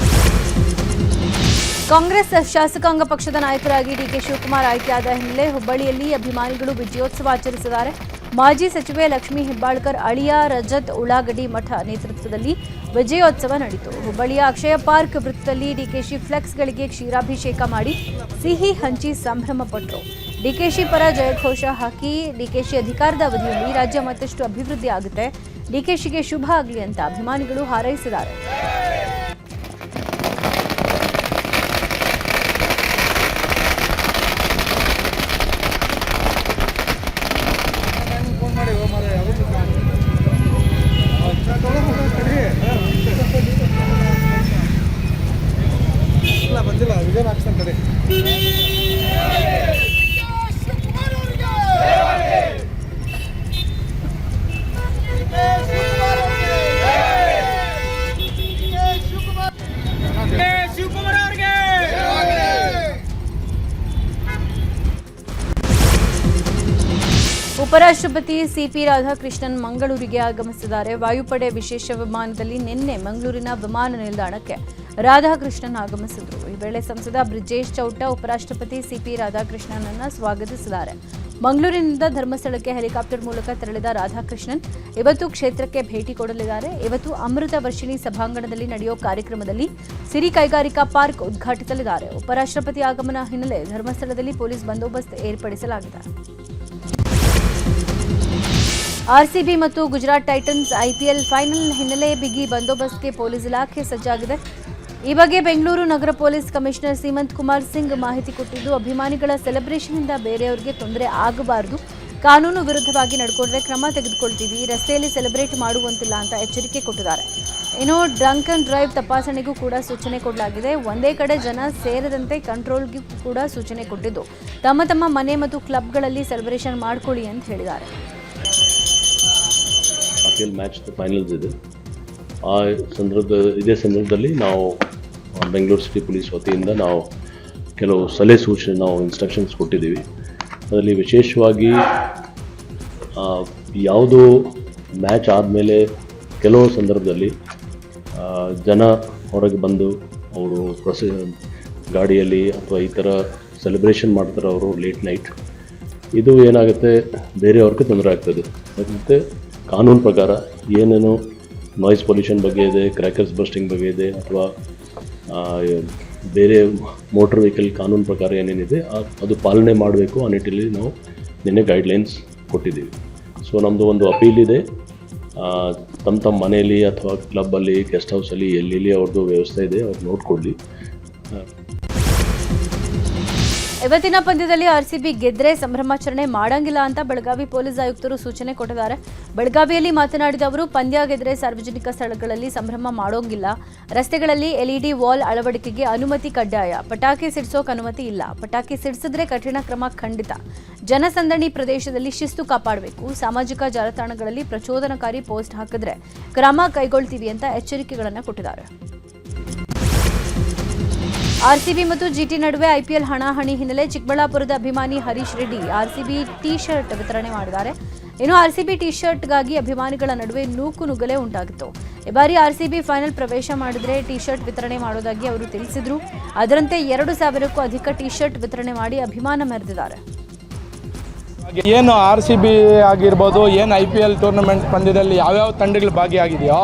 ಕಾಂಗ್ರೆಸ್ ಶಾಸಕಾಂಗ ಪಕ್ಷದ ನಾಯಕರಾಗಿ ಡಿಕೆ ಶಿವಕುಮಾರ್ ಆಯ್ಕೆಯಾದ ಹಿನ್ನೆಲೆ ಹುಬ್ಬಳ್ಳಿಯಲ್ಲಿ ಅಭಿಮಾನಿಗಳು ವಿಜಯೋತ್ಸವ ಆಚರಿಸಿದ್ದಾರೆ. ಮಾಜಿ ಸಚಿವೆ ಲಕ್ಷ್ಮೀ ಹೆಬ್ಬಾಳ್ಕರ್ ಅಳಿಯ ರಜತ್ ಉಳ್ಳಾಗಡ್ಡಿ ಮಠ ನೇತೃತ್ವದಲ್ಲಿ ವಿಜಯೋತ್ಸವ ನಡೆಯಿತು. ಹುಬ್ಬಳ್ಳಿಯ ಅಕ್ಷಯ ಪಾರ್ಕ್ ವೃತ್ತದಲ್ಲಿ ಡಿಕೆಶಿ ಫ್ಲೆಕ್ಸ್ಗಳಿಗೆ ಕ್ಷೀರಾಭಿಷೇಕ ಮಾಡಿ ಸಿಹಿ ಹಂಚಿ ಸಂಭ್ರಮ ಪಟ್ಟರು. ಡಿಕೆಶಿ ಪರ ಜಯಘೋಷ ಹಾಕಿ ಡಿಕೆಶಿ ಅಧಿಕಾರದ ಅವಧಿಯಲ್ಲಿ ರಾಜ್ಯ ಮತ್ತಷ್ಟು ಅಭಿವೃದ್ಧಿ ಆಗುತ್ತೆ, ಡಿಕೆಶಿಗೆ ಶುಭ ಆಗಲಿ ಅಂತ ಅಭಿಮಾನಿಗಳು ಹಾರೈಸಿದ್ದಾರೆ. ಉಪರಾಷ್ಟ್ರಪತಿ ಸಿಪಿ ರಾಧಾಕೃಷ್ಣನ್ ಮಂಗಳೂರಿಗೆ ಆಗಮಿಸಿದ್ದಾರೆ. ವಾಯುಪಡೆ ವಿಶೇಷ ವಿಮಾನದಲ್ಲಿ ನಿನ್ನೆ ಮಂಗಳೂರಿನ ವಿಮಾನ ನಿಲ್ದಾಣಕ್ಕೆ ರಾಧಾಕೃಷ್ಣನ್ ಆಗಮಿಸಿದರು. ಈ ವೇಳೆ ಸಂಸದ ಬ್ರಿಜೇಶ್ ಚೌಟ ಉಪರಾಷ್ಟ್ರಪತಿ ಸಿಪಿ ರಾಧಾಕೃಷ್ಣನನ್ನು ಸ್ವಾಗತಿಸಿದ್ದಾರೆ. ಮಂಗಳೂರಿನಿಂದ ಧರ್ಮಸ್ಥಳಕ್ಕೆ ಹೆಲಿಕಾಪ್ಟರ್ ಮೂಲಕ ತೆರಳಿದ ರಾಧಾಕೃಷ್ಣನ್ ಇವತ್ತು ಕ್ಷೇತ್ರಕ್ಕೆ ಭೇಟಿ ಕೊಡಲಿದ್ದಾರೆ. ಇವತ್ತು ಅಮೃತ ವರ್ಷಿಣಿ ಸಭಾಂಗಣದಲ್ಲಿ ನಡೆಯುವ ಕಾರ್ಯಕ್ರಮದಲ್ಲಿ ಸಿರಿ ಕೈಗಾರಿಕಾ ಪಾರ್ಕ್ ಉದ್ಘಾಟಿಸಲಿದ್ದಾರೆ. ಉಪರಾಷ್ಟ್ರಪತಿ ಆಗಮನ ಹಿನ್ನೆಲೆ ಧರ್ಮಸ್ಥಳದಲ್ಲಿ ಪೊಲೀಸ್ ಬಂದೋಬಸ್ತ್ ಏರ್ಪಡಿಸಲಾಗಿದೆ. ಆರ್ಸಿಬಿ ಮತ್ತು ಗುಜರಾತ್ ಟೈಟನ್ಸ್ ಐಪಿಎಲ್ ಫೈನಲ್ ಹಿನ್ನೆಲೆ ಬಿಗಿ ಬಂದೋಬಸ್ತ್ಗೆ ಪೊಲೀಸ್ ಇಲಾಖೆ ಸಜ್ಜಾಗಿದೆ. ಈ ಬಗ್ಗೆ ಬೆಂಗಳೂರು ನಗರ ಪೊಲೀಸ್ ಕಮಿಷನರ್ ಸೀಮಂತ್ ಕುಮಾರ್ ಸಿಂಗ್ ಮಾಹಿತಿ ಕೊಟ್ಟಿದ್ದು, ಅಭಿಮಾನಿಗಳ ಸೆಲೆಬ್ರೇಷನ್ನಿಂದ ಬೇರೆಯವರಿಗೆ ತೊಂದರೆ ಆಗಬಾರದು, ಕಾನೂನು ವಿರುದ್ಧವಾಗಿ ನಡ್ಕೊಂಡ್ರೆ ಕ್ರಮ ತೆಗೆದುಕೊಳ್ತೀವಿ, ರಸ್ತೆಯಲ್ಲಿ ಸೆಲೆಬ್ರೇಟ್ ಮಾಡುವಂತಿಲ್ಲ ಅಂತ ಎಚ್ಚರಿಕೆ ಕೊಟ್ಟಿದ್ದಾರೆ. ಇನ್ನು ಡ್ರಂಕ್ ಅಂಡ್ ಡ್ರೈವ್ ತಪಾಸಣೆಗೂ ಕೂಡ ಸೂಚನೆ ಕೊಡಲಾಗಿದೆ. ಒಂದೇ ಕಡೆ ಜನ ಸೇರದಂತೆ ಕಂಟ್ರೋಲ್ಗೂ ಕೂಡ ಸೂಚನೆ ಕೊಟ್ಟಿದ್ದು, ತಮ್ಮ ತಮ್ಮ ಮನೆ ಮತ್ತು ಕ್ಲಬ್ಗಳಲ್ಲಿ ಸೆಲೆಬ್ರೇಷನ್ ಮಾಡ್ಕೊಳ್ಳಿ ಅಂತ ಹೇಳಿದ್ದಾರೆ. IPL ಮ್ಯಾಚ್ ಫೈನಲ್ಸ್ ಇದೆ. ಇದೇ ಸಂದರ್ಭದಲ್ಲಿ ನಾವು ಬೆಂಗಳೂರು ಸಿಟಿ ಪೊಲೀಸ್ ವತಿಯಿಂದ ನಾವು ಕೆಲವು ಸಲಹೆ ಸೂಚನೆ ಇನ್ಸ್ಟ್ರಕ್ಷನ್ಸ್ ಕೊಟ್ಟಿದ್ದೀವಿ. ಅದರಲ್ಲಿ ವಿಶೇಷವಾಗಿ ಯಾವುದೋ ಮ್ಯಾಚ್ ಆದಮೇಲೆ ಕೆಲವು ಸಂದರ್ಭದಲ್ಲಿ ಜನ ಹೊರಗೆ ಬಂದು ಅವರು ಗಾಡಿಯಲ್ಲಿ ಅಥವಾ ಈ ಥರ ಸೆಲೆಬ್ರೇಷನ್ ಮಾಡ್ತಾರೆ ಅವರು ಲೇಟ್ ನೈಟ್. ಇದು ಏನಾಗುತ್ತೆ, ಬೇರೆಯವ್ರಿಗೆ ತೊಂದರೆ ಆಗ್ತದೆ. ಮತ್ತು ಕಾನೂನು ಪ್ರಕಾರ ಏನೇನು ನಾಯ್ಸ್ ಪೊಲ್ಯೂಷನ್ ಬಗ್ಗೆ ಇದೆ, ಕ್ರ್ಯಾಕರ್ಸ್ ಬಸ್ಟಿಂಗ್ ಬಗ್ಗೆ ಇದೆ, ಅಥವಾ ಬೇರೆ ಮೋಟರ್ ವೆಹಿಕಲ್ ಕಾನೂನು ಪ್ರಕಾರ ಏನೇನಿದೆ ಅದು ಪಾಲನೆ ಮಾಡಬೇಕು. ಆ ನಿಟ್ಟಿನಲ್ಲಿ ನಾವು ನಿನ್ನೆ ಗೈಡ್ಲೈನ್ಸ್ ಕೊಟ್ಟಿದ್ದೀವಿ. ಸೊ ನಮ್ಮದು ಒಂದು ಅಪೀಲ್ ಇದೆ, ತಮ್ಮ ಮನೆಯಲ್ಲಿ ಅಥವಾ ಕ್ಲಬ್ಬಲ್ಲಿ, ಗೆಸ್ಟ್ ಹೌಸಲ್ಲಿ ಎಲ್ಲೆಲ್ಲಿ ಅವ್ರದ್ದು ವ್ಯವಸ್ಥೆ ಇದೆ ಅವ್ರು ನೋಡ್ಕೊಳ್ಳಿ. ಇವತ್ತಿನ ಪಂದ್ಯದಲ್ಲಿ ಆರ್ಸಿಬಿ ಗೆದ್ರೆ ಸಂಭ್ರಮಾಚರಣೆ ಮಾಡಂಗಿಲ್ಲ ಅಂತ ಬೆಳಗಾವಿ ಪೊಲೀಸ್ ಆಯುಕ್ತರು ಸೂಚನೆ ಕೊಟ್ಟಿದ್ದಾರೆ. ಬೆಳಗಾವಿಯಲ್ಲಿ ಮಾತನಾಡಿದ ಅವರು, ಪಂದ್ಯ ಗೆದ್ರೆ ಸಾರ್ವಜನಿಕ ಸ್ಥಳಗಳಲ್ಲಿ ಸಂಭ್ರಮ ಮಾಡೋಂಗಿಲ್ಲ. ರಸ್ತೆಗಳಲ್ಲಿ ಎಲ್ಇಡಿ ವಾಲ್ ಅಳವಡಿಕೆಗೆ ಅನುಮತಿ ಕಡ್ಡಾಯ. ಪಟಾಕಿ ಸಿಡಿಸೋಕೆ ಅನುಮತಿ ಇಲ್ಲ. ಪಟಾಕಿ ಸಿಡಿಸಿದ್ರೆ ಕಠಿಣ ಕ್ರಮ ಖಂಡಿತ. ಜನಸಂದಣಿ ಪ್ರದೇಶದಲ್ಲಿ ಶಿಸ್ತು ಕಾಪಾಡಬೇಕು. ಸಾಮಾಜಿಕ ಜಾಲತಾಣಗಳಲ್ಲಿ ಪ್ರಚೋದನಕಾರಿ ಪೋಸ್ಟ್ ಹಾಕಿದ್ರೆ ಕ್ರಮ ಕೈಗೊಳ್ತೀವಿ ಅಂತ ಎಚ್ಚರಿಕೆಗಳನ್ನು ಕೊಟ್ಟಿದ್ದಾರೆ. ಆರ್ಸಿಬಿ ಮತ್ತು ಜಿಟಿ ನಡುವೆ ಐಪಿಎಲ್ ಹಣಾಹಣಿ ಹಿನ್ನೆಲೆ ಚಿಕ್ಕಬಳ್ಳಾಪುರದ ಅಭಿಮಾನಿ Harish Reddy RCB T shirt ವಿತರಣೆ ಮಾಡಿದ್ದಾರೆ. ಇನ್ನು ಆರ್ಸಿಬಿ ಟಿ ಶರ್ಟ್ಗಾಗಿ ಅಭಿಮಾನಿಗಳ ನಡುವೆ ನೂಕುನುಗ್ಗಲೇ ಉಂಟಾಗಿತ್ತು. ಈ ಬಾರಿ ಆರ್ಸಿಬಿ ಫೈನಲ್ ಪ್ರವೇಶ ಮಾಡಿದ್ರೆ ಟಿ ಶರ್ಟ್ ವಿತರಣೆ ಮಾಡೋದಾಗಿ ಅವರು ತಿಳಿಸಿದ್ರು. ಅದರಂತೆ 2,000ಕ್ಕೂ ಅಧಿಕ ಟಿ ಶರ್ಟ್ ವಿತರಣೆ ಮಾಡಿ ಅಭಿಮಾನ ಮೆರೆದಿದ್ದಾರೆ. ಏನು ಆರ್ಸಿಬಿ ಆಗಿರ್ಬೋದು, ಏನು IPL ಟೂರ್ನಮೆಂಟ್ ಪಂದ್ಯದಲ್ಲಿ ಯಾವ್ಯಾವ ತಂಡಗಳು ಭಾಗಿಯಾಗಿದೆಯೋ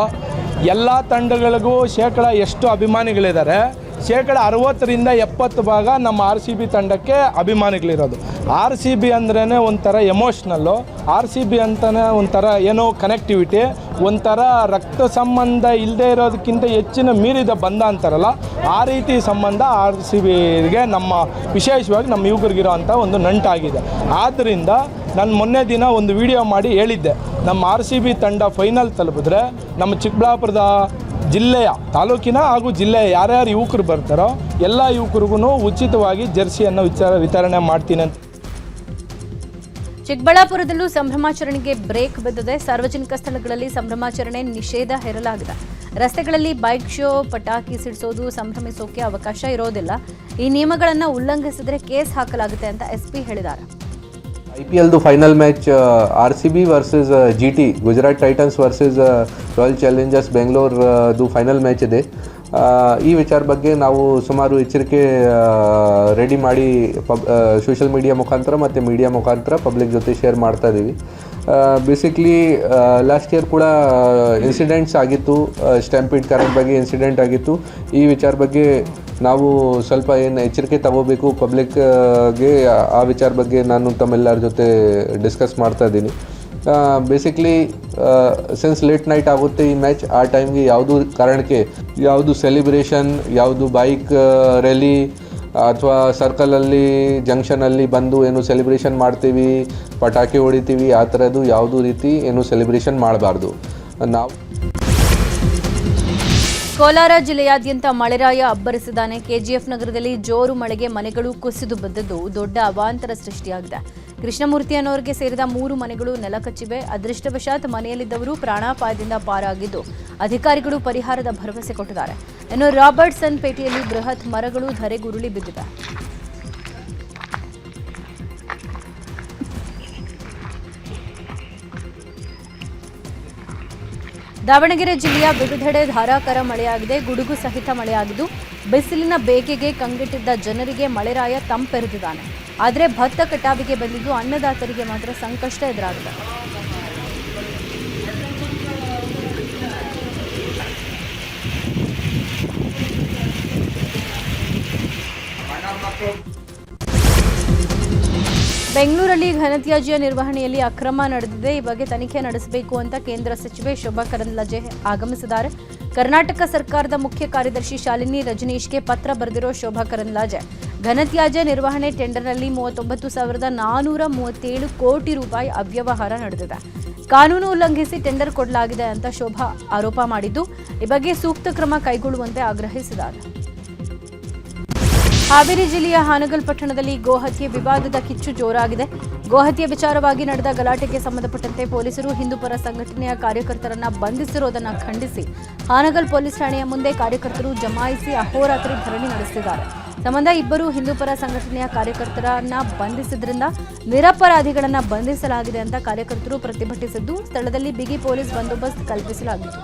ಎಲ್ಲ ತಂಡಗಳಿಗೂ ಶೇಕಡ ಎಷ್ಟು ಅಭಿಮಾನಿಗಳಿದ್ದಾರೆ, ಶೇಕಡ 60ರಿಂದ 70 ಭಾಗ ನಮ್ಮ RCB ತಂಡಕ್ಕೆ ಅಭಿಮಾನಿಗಳಿರೋದು. RCB ಅಂದ್ರೇ ಒಂಥರ ಎಮೋಷ್ನಲ್ಲು, RCB ಅಂತಲೇ ಒಂಥರ ಏನೋ ಕನೆಕ್ಟಿವಿಟಿ, ಒಂಥರ ರಕ್ತ ಸಂಬಂಧ ಇಲ್ಲದೆ ಇರೋದಕ್ಕಿಂತ ಹೆಚ್ಚಿನ ಮೀರಿದ ಬಂಧ ಅಂತಾರಲ್ಲ, ಆ ರೀತಿ ಸಂಬಂಧ RCBಗೆ ನಮ್ಮ ವಿಶೇಷವಾಗಿ ನಮ್ಮ ಯುವಕರಿಗಿರೋ ಅಂಥ ಒಂದು ನಂಟಾಗಿದೆ. ಆದ್ದರಿಂದ ನಾನು ಮೊನ್ನೆ ದಿನ ಒಂದು ವಿಡಿಯೋ ಮಾಡಿ ಹೇಳಿದ್ದೆ, ನಮ್ಮ RCB ತಂಡ ಫೈನಲ್ ತಲುಪಿದ್ರೆ ನಮ್ಮ ಚಿಕ್ಕಬಳ್ಳಾಪುರದ ಜಿಲ್ಲೆಯ, ತಾಲೂಕಿನ ಹಾಗೂ ಜಿಲ್ಲೆಯ ಯಾರ್ಯಾರು ಯುವಕರು ಬರ್ತಾರೋ ಎಲ್ಲ ಯುವಕರಿಗೂ ಉಚಿತವಾಗಿ ಜರ್ಸಿಯನ್ನು ವಿತರಣೆ ಮಾಡ್ತೀನಿ ಅಂತ. ಚಿಕ್ಕಬಳ್ಳಾಪುರದಲ್ಲೂ ಸಂಭ್ರಮಾಚರಣೆಗೆ ಬ್ರೇಕ್ ಬಿದ್ದಿದೆ. ಸಾರ್ವಜನಿಕ ಸ್ಥಳಗಳಲ್ಲಿ ಸಂಭ್ರಮಾಚರಣೆ ನಿಷೇಧ ಹೇರಲಾಗಿದೆ. ರಸ್ತೆಗಳಲ್ಲಿ ಬೈಕ್ ಶೋ, ಪಟಾಕಿ ಸಿಡಿಸೋದು, ಸಂಭ್ರಮಿಸೋಕೆ ಅವಕಾಶ ಇರೋದಿಲ್ಲ. ಈ ನಿಯಮಗಳನ್ನು ಉಲ್ಲಂಘಿಸಿದ್ರೆ ಕೇಸ್ ಹಾಕಲಾಗುತ್ತೆ ಅಂತ SP ಹೇಳಿದ್ದಾರೆ. IPLದು final match RCB versus GT, Gujarat Titans versus Royal Challengers Bengaluru final match ಇದೆ. ಈ ವಿಚಾರ ಬಗ್ಗೆ ನಾವು ಸುಮಾರು ಎಚ್ಚರಿಕೆ ರೆಡಿ ಮಾಡಿ ಸೋಷಿಯಲ್ ಮೀಡಿಯಾ ಮುಖಾಂತರ ಮತ್ತು ಮೀಡಿಯಾ ಮುಖಾಂತರ ಪಬ್ಲಿಕ್ ಜೊತೆ ಶೇರ್ ಮಾಡ್ತಾ ಇದ್ದೀವಿ. ಬೇಸಿಕ್ಲಿ ಲಾಸ್ಟ್ ಇಯರ್ ಕೂಡ ಇನ್ಸಿಡೆಂಟ್ಸ್ ಆಗಿತ್ತು, ಸ್ಟ್ಯಾಂಪೀಡ್ ಕರೆಂಟ್ ಬಗ್ಗೆ ಇನ್ಸಿಡೆಂಟ್ ಆಗಿತ್ತು. ಈ ವಿಚಾರ ಬಗ್ಗೆ ನಾವು ಸ್ವಲ್ಪ ಏನು ಎಚ್ಚರಿಕೆ ತಗೋಬೇಕು ಪಬ್ಲಿಕ್ಗೆ, ಆ ವಿಚಾರ ಬಗ್ಗೆ ನಾನು ತಮ್ಮೆಲ್ಲರ ಜೊತೆ ಡಿಸ್ಕಸ್ ಮಾಡ್ತಾ ಇದ್ದೀನಿ. ಬೇಸಿಕ್ಲಿ ಸಿನ್ಸ್ ಲೇಟ್ ನೈಟ್ ಆಗುತ್ತೆ ಈ ಮ್ಯಾಚ್, ಆ ಟೈಮ್ಗೆ ಯಾವುದು ಕಾರಣಕ್ಕೆ ಯಾವುದು ಸೆಲಿಬ್ರೇಷನ್, ಯಾವುದು ಬೈಕ್ ರ್ಯಾಲಿ ಅಥವಾ ಸರ್ಕಲಲ್ಲಿ ಜಂಕ್ಷನಲ್ಲಿ ಬಂದು ಏನು ಸೆಲಿಬ್ರೇಷನ್ ಮಾಡ್ತೀವಿ, ಪಟಾಕಿ ಹೊಡಿತೀವಿ, ಆ ಥರದ್ದು ಯಾವುದೂ ರೀತಿ ಏನು ಸೆಲಿಬ್ರೇಷನ್ ಮಾಡಬಾರ್ದು. ನಾವು ಕೋಲಾರ ಜಿಲ್ಲೆಯಾದ್ಯಂತ ಮಳೆರಾಯ ಅಬ್ಬರಿಸಿದ್ದಾನೆ. KGF ನಗರದಲ್ಲಿ ಜೋರು ಮಳೆಗೆ ಮನೆಗಳು ಕುಸಿದು ಬಿದ್ದಿದ್ದು ದೊಡ್ಡ ಅವಾಂತರ ಸೃಷ್ಟಿಯಾಗಿದೆ. ಕೃಷ್ಣಮೂರ್ತಿ ಅನ್ನೋರಿಗೆ ಸೇರಿದ 3 ಮನೆಗಳು ನೆಲಕಚ್ಚಿವೆ. ಅದೃಷ್ಟವಶಾತ್ ಮನೆಯಲ್ಲಿದ್ದವರು ಪ್ರಾಣಾಪಾಯದಿಂದ ಪಾರಾಗಿದ್ದು ಅಧಿಕಾರಿಗಳು ಪರಿಹಾರದ ಭರವಸೆ ಕೊಟ್ಟಿದ್ದಾರೆ. ಇನ್ನು ರಾಬರ್ಟ್ಸನ್ ಪೇಟೆಯಲ್ಲಿ ಬೃಹತ್ ಮರಗಳು ಧರೆಗುರುಳಿ ಬಿದ್ದಿವೆ. ದಾವಣಗೆರೆ ಜಿಲ್ಲೆಯ ವಿವಿಧೆಡೆ ಧಾರಾಕಾರ ಮಳೆಯಾಗಿದೆ. ಗುಡುಗು ಸಹಿತ ಮಳೆಯಾಗಿದ್ದು ಬಿಸಿಲಿನ ಬೇಗೆಗೆ ಕಂಗೆಟ್ಟಿದ್ದ ಜನರಿಗೆ ಮಳೆರಾಯ ತಂಪೆರೆದಿದ್ದಾನೆ. ಆದರೆ ಭತ್ತ ಕಟಾವಿಗೆ ಬಂದಿದ್ದು ಅನ್ನದಾತರಿಗೆ ಮಾತ್ರ ಸಂಕಷ್ಟ ಎದುರಾಗಿದೆ. ಬೆಂಗಳೂರಲ್ಲಿ ಘನತ್ಯಾಜ್ಯ ನಿರ್ವಹಣೆಯಲ್ಲಿ ಅಕ್ರಮ ನಡೆದಿದೆ. ಈ ಬಗ್ಗೆ ತನಿಖೆ ನಡೆಸಬೇಕು ಅಂತ ಕೇಂದ್ರ ಸಚಿವೆ ಶೋಭಾ ಕರಂದ್ಲಾಜೆ ಆಗಮಿಸಿದ್ದಾರೆ. ಕರ್ನಾಟಕ ಸರ್ಕಾರದ ಮುಖ್ಯ ಕಾರ್ಯದರ್ಶಿ ಶಾಲಿನಿ ರಜನೀಶ್ಗೆ ಪತ್ರ ಬರೆದಿರೋ ಶೋಭಾ ಕರಂದ್ಲಾಜೆ, ಘನತ್ಯಾಜ್ಯ ನಿರ್ವಹಣೆ ಟೆಂಡರ್ನಲ್ಲಿ 39,437 ಕೋಟಿ ರೂಪಾಯಿ ಅವ್ಯವಹಾರ ನಡೆದಿದೆ. ಕಾನೂನು ಉಲ್ಲಂಘಿಸಿ ಟೆಂಡರ್ ಕೊಡಲಾಗಿದೆ ಅಂತ ಶೋಭಾ ಆರೋಪ ಮಾಡಿದ್ದು, ಈ ಬಗ್ಗೆ ಸೂಕ್ತ ಕ್ರಮ ಕೈಗೊಳ್ಳುವಂತೆ ಆಗ್ರಹಿಸಿದ್ದಾರೆ. ಹಾವೇರಿ ಜಿಲ್ಲೆಯ ಹಾನಗಲ್ ಪಟ್ಟಣದಲ್ಲಿ ಗೋಹತ್ಯೆ ವಿವಾದದ ಕಿಚ್ಚು ಜೋರಾಗಿದೆ. ಗೋಹತ್ಯೆ ವಿಚಾರವಾಗಿ ನಡೆದ ಗಲಾಟೆಗೆ ಸಂಬಂಧಪಟ್ಟಂತೆ ಪೊಲೀಸರು ಹಿಂದೂಪರ ಸಂಘಟನೆಯ ಕಾರ್ಯಕರ್ತರನ್ನ ಬಂಧಿಸಿರುವುದನ್ನು ಖಂಡಿಸಿ ಹಾನಗಲ್ ಪೊಲೀಸ್ ಠಾಣೆಯ ಮುಂದೆ ಕಾರ್ಯಕರ್ತರು ಜಮಾಯಿಸಿ ಅಹೋರಾತ್ರಿ ಧರಣಿ ನಡೆಸಿದ್ದಾರೆ. ಸಂಬಂಧ ಇಬ್ಬರು ಹಿಂದೂಪರ ಸಂಘಟನೆಯ ಕಾರ್ಯಕರ್ತರನ್ನ ಬಂಧಿಸಿದ್ರಿಂದ ನಿರಪರಾಧಿಗಳನ್ನ ಬಂಧಿಸಲಾಗಿದೆ ಅಂತ ಕಾರ್ಯಕರ್ತರು ಪ್ರತಿಭಟಿಸಿದ್ದು, ಸ್ಥಳದಲ್ಲಿ ಬಿಗಿ ಪೊಲೀಸ್ ಬಂದೋಬಸ್ತ್ ಕಲ್ಪಿಸಲಾಗಿತ್ತು.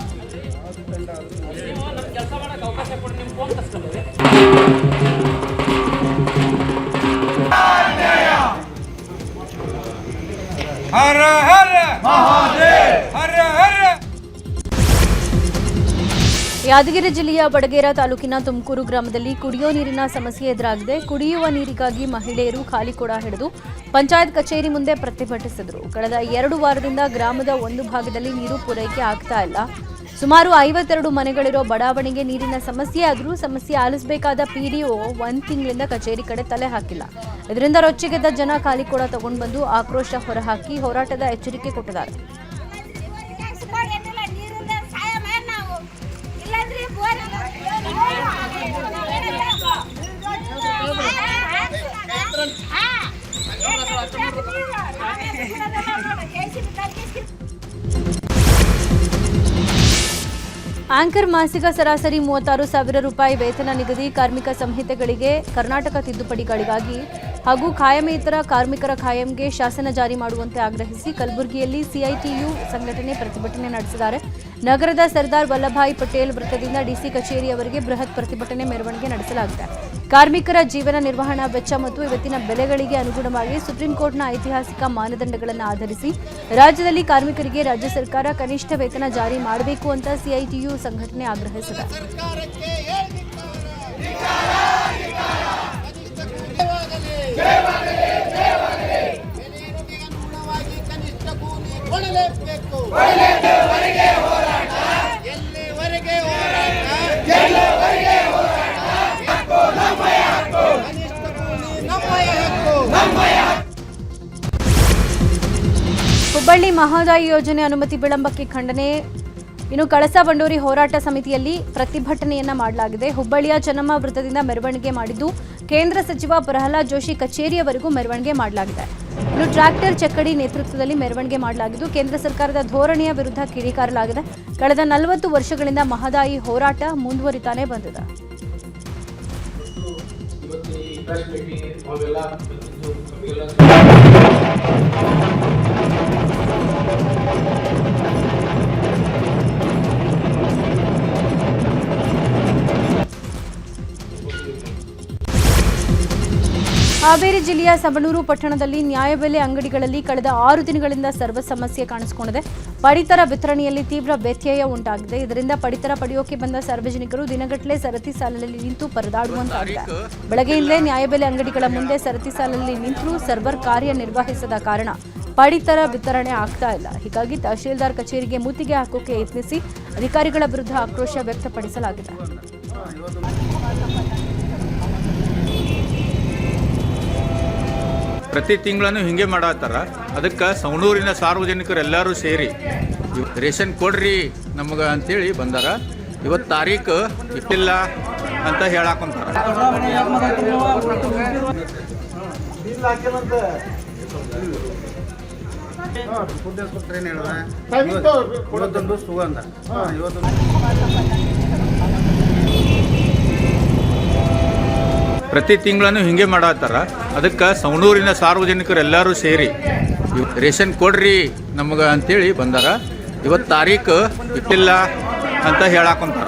ಹರ ಹರ ಮಹಾದೇವ್, ಹರ ಹರ. ಯಾದಗಿರಿ ಜಿಲ್ಲೆಯ ಬಡಗೇರ ತಾಲೂಕಿನ ತುಮಕೂರು ಗ್ರಾಮದಲ್ಲಿ ಕುಡಿಯೋ ನೀರಿನ ಸಮಸ್ಯೆ ಎದುರಾಗಿದೆ. ಕುಡಿಯುವ ನೀರಿಗಾಗಿ ಮಹಿಳೆಯರು ಖಾಲಿ ಕೊಡ ಹಿಡಿದು ಪಂಚಾಯತ್ ಕಚೇರಿ ಮುಂದೆ ಪ್ರತಿಭಟಿಸಿದರು. ಕಳೆದ 2 ವಾರದಿಂದ ಗ್ರಾಮದ ಒಂದು ಭಾಗದಲ್ಲಿ ನೀರು ಪೂರೈಕೆ ಆಗ್ತಾ ಇಲ್ಲ. ಸುಮಾರು 52 ಮನೆಗಳಿರೋ ಬಡಾವಣೆಗೆ ನೀರಿನ ಸಮಸ್ಯೆ ಆದರೂ ಸಮಸ್ಯೆ ಆಲಿಸಬೇಕಾದ ಪಿಡಿಒ 1 ತಿಂಗಳಿಂದ ಕಚೇರಿ ಕಡೆ ತಲೆ ಹಾಕಿಲ್ಲ. ಇದರಿಂದ ರೊಚ್ಚಿಗೆದ್ದ ಜನ ಖಾಲಿ ಕೂಡ ತಗೊಂಡು ಬಂದು ಆಕ್ರೋಶ ಹೊರಹಾಕಿ ಹೋರಾಟದ ಎಚ್ಚರಿಕೆ ಕೊಟ್ಟಿದ್ದಾರೆ. ಆಂಕರ್ ಮಾಸಿಕ ಸರಾಸರಿ 36,000 ರೂಪಾಯಿ ವೇತನ ನಿಗದಿ, ಕಾರ್ಮಿಕ ಸಂಹಿತೆಗಳಿಗೆ ಕರ್ನಾಟಕ ತಿದ್ದುಪಡಿಗಳಿಗಾಗಿ ಹಾಗೂ ಖಾಯಮೇತರ ಕಾರ್ಮಿಕರ ಖಾಯಂಗೆ ಶಾಸನ ಜಾರಿ ಮಾಡುವಂತೆ ಆಗ್ರಹಿಸಿ ಕಲಬುರಗಿಯಲ್ಲಿ ಸಿಐಟಿಯು ಸಂಘಟನೆ ಪ್ರತಿಭಟನೆ ನಡೆಸಿದ್ದಾರೆ. ನಗರದ ಸರ್ದಾರ್ ವಲ್ಲಭಾಯ್ ಪಟೇಲ್ ವೃತ್ತದಿಂದ ಡಿಸಿ ಕಚೇರಿಯವರೆಗೆ ಬೃಹತ್ ಪ್ರತಿಭಟನೆ ಮೆರವಣಿಗೆ ನಡೆಸಲಾಗಿದೆ. ಕಾರ್ಮಿಕರ ಜೀವನ ನಿರ್ವಹಣಾ ವೆಚ್ಚ ಮತ್ತು ಇವತ್ತಿನ ಬೆಲೆಗಳಿಗೆ ಅನುಗುಣವಾಗಿ ಸುಪ್ರೀಂ ಕೋರ್ಟ್ನ ಐತಿಹಾಸಿಕ ಮಾನದಂಡಗಳನ್ನು ಆಧರಿಸಿ ರಾಜ್ಯದಲ್ಲಿ ಕಾರ್ಮಿಕರಿಗೆ ರಾಜ್ಯ ಸರ್ಕಾರ ಕನಿಷ್ಠ ವೇತನ ಜಾರಿ ಮಾಡಬೇಕು ಅಂತ ಸಿಐಟಿಯು ಸಂಘಟನೆ ಆಗ್ರಹಿಸಿದೆ. ಹುಬ್ಬಳ್ಳಿ ಮಹದಾಯಿ ಯೋಜನೆ ಅನುಮತಿ ವಿಳಂಬಕ್ಕೆ ಖಂಡನೆ. ಇನ್ನು ಕಳಸಾ ಬಂಡೂರಿ ಹೋರಾಟ ಸಮಿತಿಯಲ್ಲಿ ಪ್ರತಿಭಟನೆಯನ್ನ ಮಾಡಲಾಗಿದೆ. ಹುಬ್ಬಳ್ಳಿಯ ಚೆನ್ನಮ್ಮ ವೃತ್ತದಿಂದ ಮೆರವಣಿಗೆ ಮಾಡಿದ್ದು ಕೇಂದ್ರ ಸಚಿವ ಪ್ರಹ್ಲಾದ್ ಜೋಶಿ ಕಚೇರಿಯವರೆಗೂ ಮೆರವಣಿಗೆ ಮಾಡಲಾಗಿದೆ. ಇನ್ನು ಟ್ರ್ಯಾಕ್ಟರ್ ಚಕ್ಕಡಿ ನೇತೃತ್ವದಲ್ಲಿ ಮೆರವಣಿಗೆ ಮಾಡಲಾಗಿದ್ದು ಕೇಂದ್ರ ಸರ್ಕಾರದ ಧೋರಣೆಯ ವಿರುದ್ಧ ಕಿಡಿಕಾರಲಾಗಿದೆ. ಕಳೆದ 40 ವರ್ಷಗಳಿಂದ ಮಹದಾಯಿ ಹೋರಾಟ ಮುಂದುವರಿತಾನೆ ಬಂದಿದೆ. ಹಾವೇರಿ ಜಿಲ್ಲೆಯ ಸವಣೂರು ಪಟ್ಟಣದಲ್ಲಿ ನ್ಯಾಯಬೆಲೆ ಅಂಗಡಿಗಳಲ್ಲಿ ಕಳೆದ 6 ದಿನಗಳಿಂದ ಸರ್ವ ಸಮಸ್ಯೆ ಕಾಣಿಸಿಕೊಂಡಿದೆ. ಪಡಿತರ ವಿತರಣೆಯಲ್ಲಿ ತೀವ್ರ ವ್ಯತ್ಯಯ ಉಂಟಾಗಿದೆ. ಇದರಿಂದ ಪಡಿತರ ಪಡೆಯೋಕೆ ಬಂದ ಸಾರ್ವಜನಿಕರು ದಿನಗಟ್ಟಲೆ ಸರತಿ ಸಾಲಿನಲ್ಲಿ ನಿಂತು ಪರದಾಡುವಂತಾಗಿದೆ. ಬೆಳಗ್ಗೆಯಿಂದಲೇ ನ್ಯಾಯಬೆಲೆ ಅಂಗಡಿಗಳ ಮುಂದೆ ಸರತಿ ಸಾಲಲ್ಲಿ ನಿಂತರೂ ಸರ್ವರ್ ಕಾರ್ಯನಿರ್ವಹಿಸದ ಕಾರಣ ಪಡಿತರ ವಿತರಣೆ ಆಗ್ತಾ ಇಲ್ಲ. ಹೀಗಾಗಿ ತಹಶೀಲ್ದಾರ್ ಕಚೇರಿಗೆ ಮುತ್ತಿಗೆ ಹಾಕೋಕೆ ಯತ್ನಿಸಿ ಅಧಿಕಾರಿಗಳ ವಿರುದ್ಧ ಆಕ್ರೋಶ ವ್ಯಕ್ತಪಡಿಸಲಾಗಿದೆ. ಪ್ರತಿ ತಿಂಗಳನ್ನು ಹಿಂಗೆ ಮಾಡತ್ತಾರ. ಅದಕ್ಕೆ ಸವಣೂರಿನ ಸಾರ್ವಜನಿಕರೆಲ್ಲರೂ ಸೇರಿ ರೇಷನ್ ಕೊಡ್ರಿ ನಮಗೆ ಅಂತೇಳಿ ಬಂದಾರ. ಇವತ್ತು ತಾರೀಕು ಇಟ್ಟಿಲ್ಲ ಅಂತ ಹೇಳಾಕೊಂತಾರ. ಪ್ರತಿ ತಿಂಗಳನ್ನು ಹಿಂಗೆ ಮಾಡತ್ತಾರ. ಅದಕ್ಕೆ ಸವಣೂರಿನ ಸಾರ್ವಜನಿಕರೆಲ್ಲರೂ ಸೇರಿ ರೇಷನ್ ಕೊಡ್ರಿ ನಮಗೆ ಅಂತೇಳಿ ಬಂದಾರ. ಇವತ್ತು ತಾರೀಕು ಇಟ್ಟಿಲ್ಲ ಅಂತ ಹೇಳಾಕೊಂತಾರ.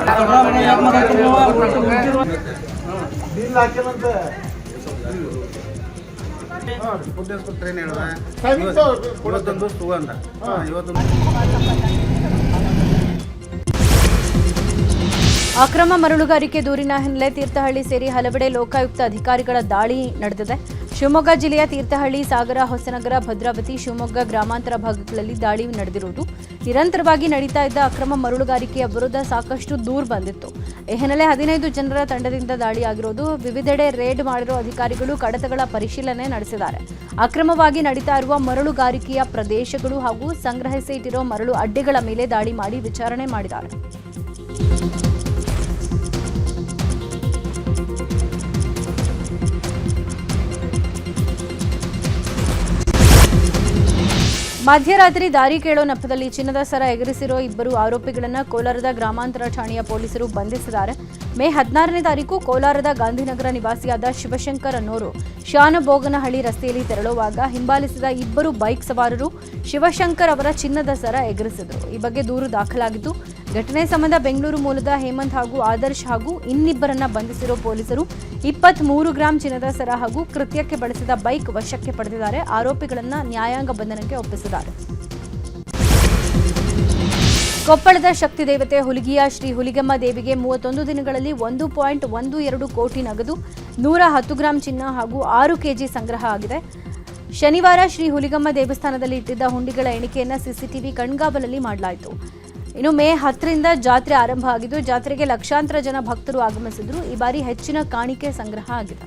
ಅಕ್ರಮ ಮರಳುಗಾರಿಕೆ ದೂರಿನ ಹಿನ್ನೆಲೆ ತೀರ್ಥಹಳ್ಳಿ ಸೇರಿ ಹಲವೆಡೆ ಲೋಕಾಯುಕ್ತ ಅಧಿಕಾರಿಗಳ ದಾಳಿ ನಡೆದಿದೆ. ಶಿವಮೊಗ್ಗ ಜಿಲ್ಲೆಯ ತೀರ್ಥಹಳ್ಳಿ, ಸಾಗರ, ಹೊಸನಗರ, ಭದ್ರಾವತಿ, ಶಿವಮೊಗ್ಗ ಗ್ರಾಮಾಂತರ ಭಾಗಗಳಲ್ಲಿ ದಾಳಿ ನಡೆದಿರುವುದು. ನಿರಂತರವಾಗಿ ನಡೀತಾ ಇದ್ದ ಅಕ್ರಮ ಮರಳುಗಾರಿಕೆಯ ವಿರುದ್ಧ ಸಾಕಷ್ಟು ದೂರು ಬಂದಿತ್ತು. ಈ ಹಿನ್ನೆಲೆ 15 ಜನರ ತಂಡದಿಂದ ದಾಳಿಯಾಗಿರೋದು. ವಿವಿಧೆಡೆ ರೇಡ್ ಮಾಡಿರೋ ಅಧಿಕಾರಿಗಳು ಕಡತಗಳ ಪರಿಶೀಲನೆ ನಡೆಸಿದ್ದಾರೆ. ಅಕ್ರಮವಾಗಿ ನಡೀತಾ ಇರುವ ಮರಳುಗಾರಿಕೆಯ ಪ್ರದೇಶಗಳು ಹಾಗೂ ಸಂಗ್ರಹಿಸಿ ಇಟ್ಟಿರೋ ಮರಳು ಅಡ್ಡೆಗಳ ಮೇಲೆ ದಾಳಿ ಮಾಡಿ ವಿಚಾರಣೆ ಮಾಡಿದ್ದಾರೆ. ಮಧ್ಯರಾತ್ರಿ ದಾರಿ ಕೇಳೋ ನೆಪದಲ್ಲಿ ಚಿನ್ನದ ಸರ ಎಗರಿಸಿರೋ 2 ಆರೋಪಿಗಳನ್ನು ಕೋಲಾರದ ಗ್ರಾಮಾಂತರ ಠಾಣೆಯ ಪೊಲೀಸರು ಬಂಧಿಸಿದ್ದಾರೆ. ಮೇ 16ನೇ ತಾರೀಕು ಕೋಲಾರದ ಗಾಂಧಿನಗರ ನಿವಾಸಿಯಾದ ಶಿವಶಂಕರ್ ಅನ್ನೋರು ಶಾನಬೋಗನಹಳ್ಳಿ ರಸ್ತೆಯಲ್ಲಿ ತೆರಳುವಾಗ ಹಿಂಬಾಲಿಸಿದ 2 ಬೈಕ್ ಸವಾರರು ಶಿವಶಂಕರ್ ಅವರ ಚಿನ್ನದ ಸರ ಎಗರಿಸಿದರು. ಈ ಬಗ್ಗೆ ದೂರು ದಾಖಲಾಗಿದ್ದು, ಘಟನೆ ಸಂಬಂಧ ಬೆಂಗಳೂರು ಮೂಲದ ಹೇಮಂತ್ ಹಾಗೂ ಆದರ್ಶ್ ಹಾಗೂ ಇನ್ನಿಬ್ಬರನ್ನ ಬಂಧಿಸಿರೋ ಪೊಲೀಸರು 23 ಗ್ರಾಂ ಚಿನ್ನದ ಸರ ಹಾಗೂ ಕೃತ್ಯಕ್ಕೆ ಬಳಸಿದ ಬೈಕ್ ವಶಕ್ಕೆ ಪಡೆದಿದ್ದಾರೆ. ಆರೋಪಿಗಳನ್ನು ನ್ಯಾಯಾಂಗ ಬಂಧನಕ್ಕೆ ಒಪ್ಪಿಸಿದ್ದಾರೆ. ಕೊಪ್ಪಳದ ಶಕ್ತಿ ದೇವತೆ ಹುಲಿಗಿಯ ಶ್ರೀ ಹುಲಿಗಮ್ಮ ದೇವಿಗೆ 31 ದಿನಗಳಲ್ಲಿ 1.12 ಕೋಟಿ ನಗದು, 110 ಗ್ರಾಂ ಚಿನ್ನ ಹಾಗೂ 6 ಕೆಜಿ ಸಂಗ್ರಹ ಆಗಿದೆ. ಶನಿವಾರ ಶ್ರೀ ಹುಲಿಗಮ್ಮ ದೇವಸ್ಥಾನದಲ್ಲಿ ಇಟ್ಟಿದ್ದ ಹುಂಡಿಗಳ ಎಣಿಕೆಯನ್ನು ಸಿಸಿಟಿವಿ ಕಣ್ಗಾವಲಲ್ಲಿ ಮಾಡಲಾಯಿತು. ಇನ್ನು ಮೇ 10ರಿಂದ ಜಾತ್ರೆ ಆರಂಭ ಆಗಿದ್ದು ಜಾತ್ರೆಗೆ ಲಕ್ಷಾಂತರ ಜನ ಭಕ್ತರು ಆಗಮಿಸಿದ್ರು. ಈ ಬಾರಿ ಹೆಚ್ಚಿನ ಕಾಣಿಕೆ ಸಂಗ್ರಹ ಆಗಿದೆ.